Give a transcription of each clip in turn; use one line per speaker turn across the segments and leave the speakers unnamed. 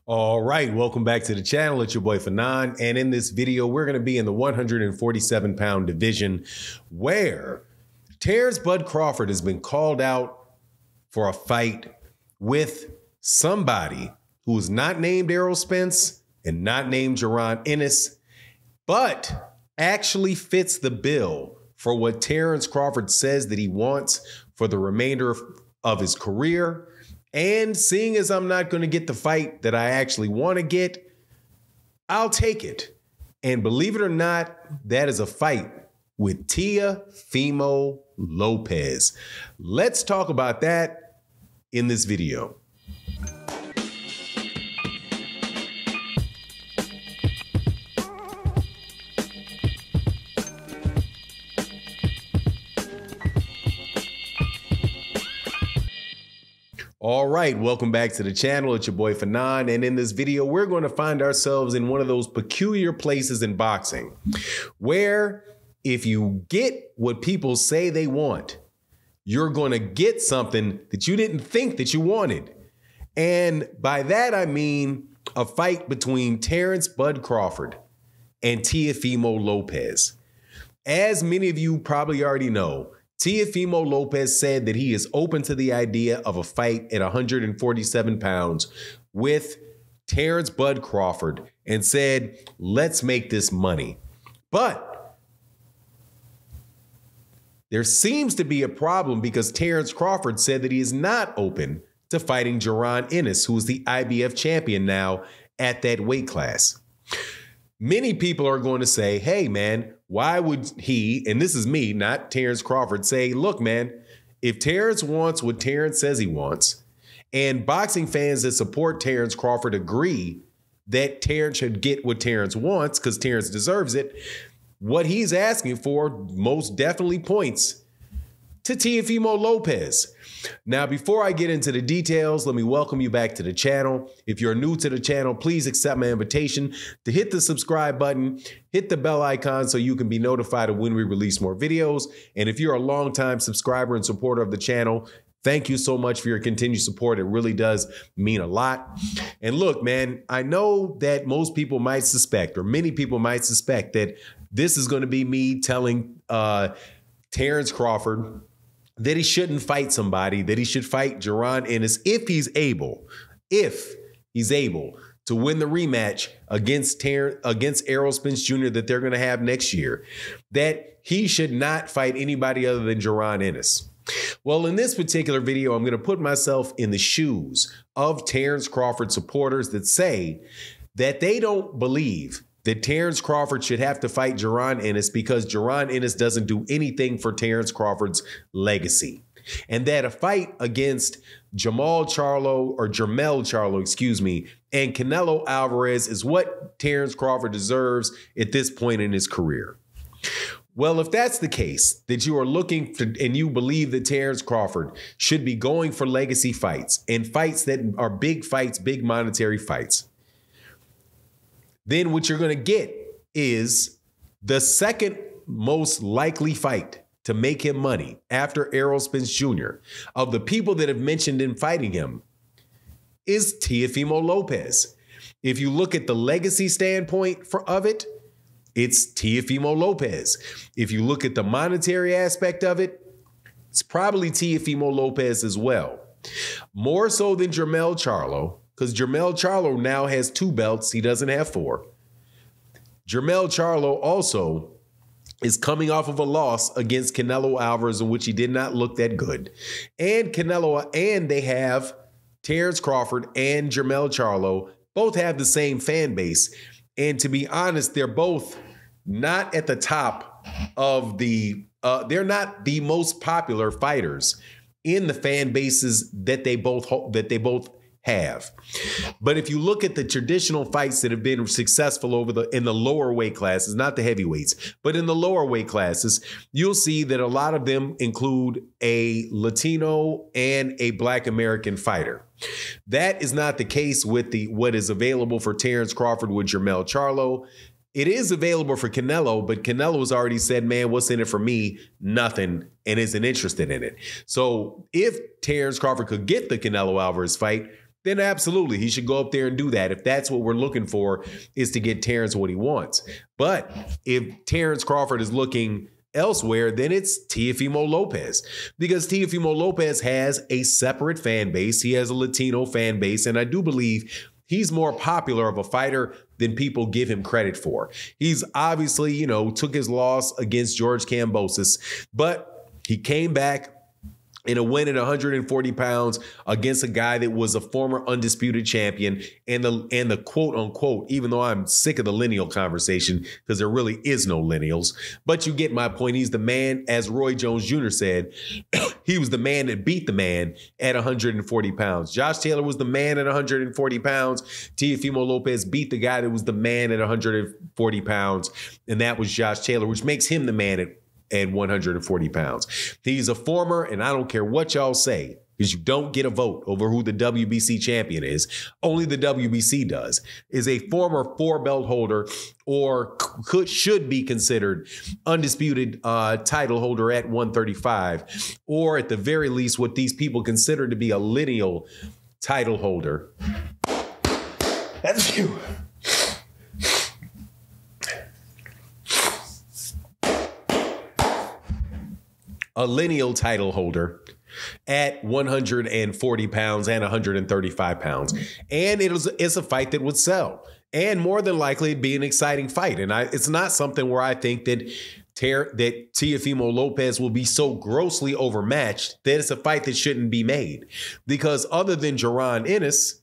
All right, welcome back to the channel. It's your boy Fanon, and in this video, we're going to be in the 147-pound division where Terence Bud Crawford has been called out for a fight with somebody who is not named Errol Spence and not named Jaron Ennis, but actually fits the bill for what Terence Crawford says that he wants for the remainder of his career. And seeing as I'm not going to get the fight that I actually want to get, I'll take it. And believe it or not, that is a fight with Teofimo Lopez. Let's talk about that in this video. All right, welcome back to the channel. It's your boy Fanon, and in this video, we're going to find ourselves in one of those peculiar places in boxing where if you get what people say they want, you're going to get something that you didn't think that you wanted. And by that, I mean a fight between Terence Bud Crawford and Teofimo Lopez. As many of you probably already know, Teofimo Lopez said that he is open to the idea of a fight at 147 pounds with Terence Bud Crawford and said, let's make this money. But there seems to be a problem because Terence Crawford said that he is not open to fighting Jaron Ennis, who is the IBF champion now at that weight class. Many people are going to say, hey, man, why would he, and this is me, not Terence Crawford, say, look, man, if Terence wants what Terence says he wants, and boxing fans that support Terence Crawford agree that Terence should get what Terence wants because Terence deserves it, what he's asking for most definitely points to Teofimo Lopez. Now, before I get into the details, let me welcome you back to the channel. If you're new to the channel, please accept my invitation to hit the subscribe button, hit the bell icon so you can be notified of when we release more videos. And if you're a longtime subscriber and supporter of the channel, thank you so much for your continued support. It really does mean a lot. And look, man, I know that most people might suspect, or many people might suspect, that this is going to be me telling Terence Crawford that he shouldn't fight somebody, that he should fight Jaron Ennis if he's able to win the rematch against Errol Spence Jr. that they're going to have next year, that he should not fight anybody other than Jaron Ennis. Well, in this particular video, I'm going to put myself in the shoes of Terence Crawford supporters that say that they don't believe that Terence Crawford should have to fight Jaron Ennis because Jaron Ennis doesn't do anything for Terence Crawford's legacy. And that a fight against Jermell Charlo, excuse me, and Canelo Alvarez is what Terence Crawford deserves at this point in his career. Well, if that's the case, that you are looking for and you believe that Terence Crawford should be going for legacy fights and fights that are big fights, big monetary fights, then what you're going to get is the second most likely fight to make him money after Errol Spence Jr. of the people that have mentioned in fighting him is Teofimo Lopez. If you look at the legacy standpoint of it, it's Teofimo Lopez. If you look at the monetary aspect of it, it's probably Teofimo Lopez as well. More so than Jermell Charlo, because Jermell Charlo now has 2 belts. He doesn't have 4. Jermell Charlo also is coming off of a loss against Canelo Alvarez in which he did not look that good. And they have Terence Crawford and Jermell Charlo both have the same fan base. And to be honest, they're both not at the top of they're not the most popular fighters in the fan bases that they both have. But if you look at the traditional fights that have been successful in the lower weight classes, not the heavyweights, but in the lower weight classes, you'll see that a lot of them include a Latino and a Black American fighter. That is not the case with what is available for Terence Crawford with Jermell Charlo. It is available for Canelo, but Canelo has already said, man, what's in it for me? Nothing, and isn't interested in it. So if Terence Crawford could get the Canelo Alvarez fight, then absolutely he should go up there and do that. If that's what we're looking for, is to get Terence what he wants. But if Terence Crawford is looking elsewhere, then it's Teofimo Lopez, because Teofimo Lopez has a separate fan base. He has a Latino fan base, and I do believe he's more popular of a fighter than people give him credit for. He's obviously, you know, took his loss against George Kambosos, but he came back in a win at 140 pounds against a guy that was a former undisputed champion, and the quote unquote, even though I'm sick of the lineal conversation because there really is no lineals, but you get my point. He's the man, as Roy Jones Jr. said, he was the man that beat the man at 140 pounds. Josh Taylor was the man at 140 pounds. Teofimo Lopez beat the guy that was the man at 140 pounds, and that was Josh Taylor, which makes him the man at 140 pounds. He's a former, and I don't care what y'all say, because you don't get a vote over who the WBC champion is. Only the WBC does. Is a former 4-belt holder, or should be considered undisputed title holder at 135, or at the very least what these people consider to be a lineal title holder. That's you. A lineal title holder at 140 pounds and 135 pounds. And it's a fight that would sell. And more than likely it'd be an exciting fight. And it's not something where I think that Teofimo Lopez will be so grossly overmatched that it's a fight that shouldn't be made. Because other than Jaron Ennis,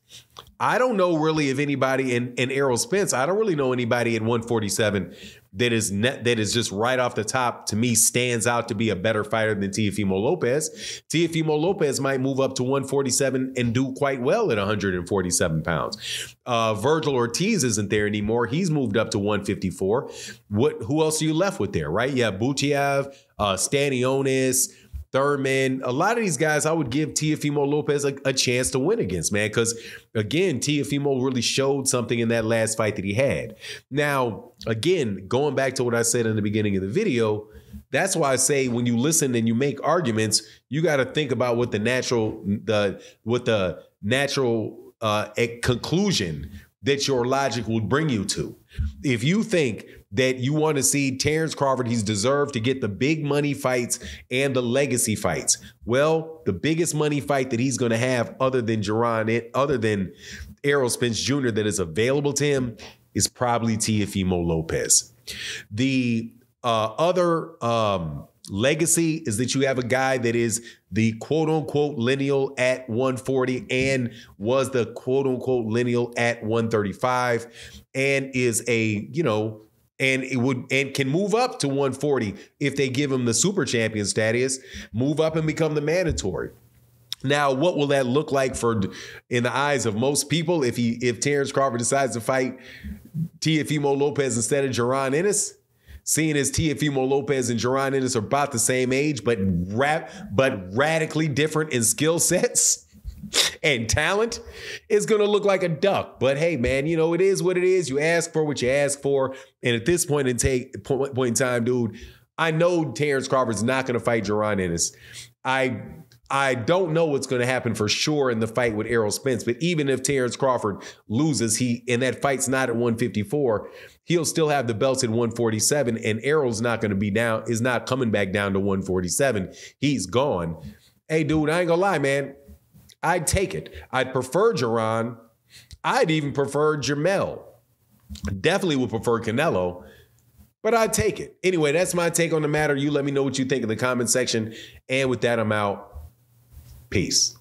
I don't know really if anybody in Errol Spence, I don't really know anybody at 147 that is just right off the top, to me, stands out to be a better fighter than Teofimo Lopez. Teofimo Lopez might move up to 147 and do quite well at 147 pounds. Virgil Ortiz isn't there anymore. He's moved up to 154. Who else are you left with there, right? Yeah, Butiev, Stanionis, Thurman, a lot of these guys I would give Teofimo Lopez a chance to win against, man, because, again, Teofimo really showed something in that last fight that he had. Now, again, going back to what I said in the beginning of the video, that's why I say when you listen and you make arguments, you got to think about what the natural conclusion that your logic will bring you to. If you think that you want to see Terence Crawford, he's deserved to get the big money fights and the legacy fights. Well, the biggest money fight that he's going to have other than Errol Spence Jr. that is available to him is probably Teofimo Lopez. The other legacy is that you have a guy that is the quote unquote lineal at 140 and was the quote unquote lineal at 135 and is a, you know, and can move up to 140 if they give him the super champion status, move up and become the mandatory. Now, what will that look like in the eyes of most people if Terence Crawford decides to fight Teofimo Lopez instead of Jaron Ennis? Seeing as Teofimo Lopez and Jaron Ennis are about the same age, but radically different in skill sets and talent, is going to look like a duck. But hey, man, you know, it is what it is. You ask for what you ask for. And at this point in time, dude, I know Terence Crawford's not going to fight Jaron Ennis. I don't know what's going to happen for sure in the fight with Errol Spence, but even if Terence Crawford loses, and that fight's not at 154, he'll still have the belts at 147, and Errol's not going to be down, is not coming back down to 147. He's gone. Hey, dude, I ain't gonna lie, man. I'd take it. I'd prefer Jaron. I'd even prefer Jermell. Definitely would prefer Canelo, but I'd take it. Anyway, that's my take on the matter. You let me know what you think in the comment section. And with that, I'm out. Peace.